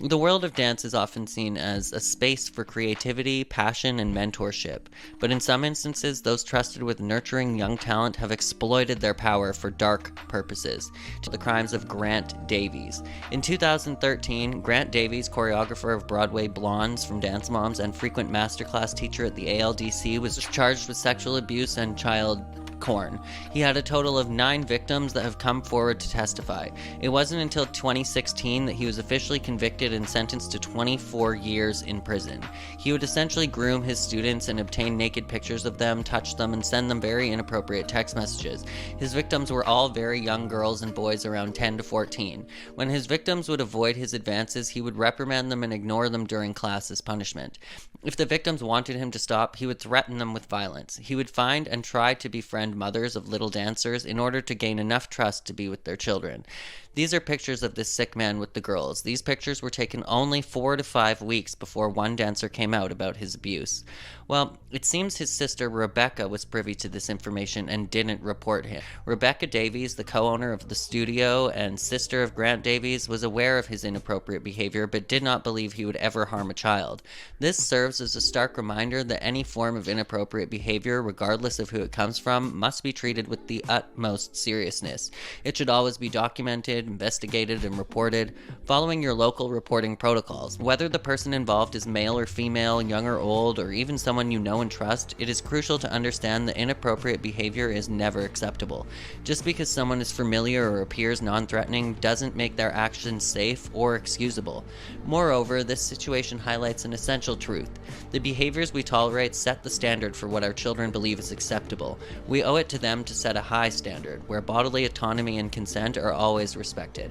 The world of dance is often seen as a space for creativity, passion, and mentorship, but in some instances, those trusted with nurturing young talent have exploited their power for dark purposes. To the crimes of Grant Davies. In 2013, Grant Davies, choreographer of Broadway Blondes from Dance Moms and frequent masterclass teacher at the ALDC, was charged with sexual abuse and child porn. He had a total of 9 victims that have come forward to testify. It wasn't until 2016 that he was officially convicted and sentenced to 24 years in prison. He would essentially groom his students and obtain naked pictures of them, touch them, and send them very inappropriate text messages. His victims were all very young girls and boys around 10 to 14. When his victims would avoid his advances, he would reprimand them and ignore them during class as punishment. If the victims wanted him to stop, he would threaten them with violence. He would find and try to befriend mothers of little dancers in order to gain enough trust to be with their children. These are pictures of this sick man with the girls. These pictures were taken only 4 to 5 weeks before one dancer came out about his abuse. Well, it seems his sister Rebecca was privy to this information and didn't report him. Rebecca Davies, the co-owner of the studio and sister of Grant Davies, was aware of his inappropriate behavior but did not believe he would ever harm a child. This serves as a stark reminder that any form of inappropriate behavior, regardless of who it comes from, must be treated with the utmost seriousness. It should always be documented, investigated, and reported, following your local reporting protocols. Whether the person involved is male or female, young or old, or even someone you know and trust, it is crucial to understand that inappropriate behavior is never acceptable. Just because someone is familiar or appears non-threatening doesn't make their actions safe or excusable. Moreover, this situation highlights an essential truth. The behaviors we tolerate set the standard for what our children believe is acceptable. We owe it to them to set a high standard, where bodily autonomy and consent are always respected.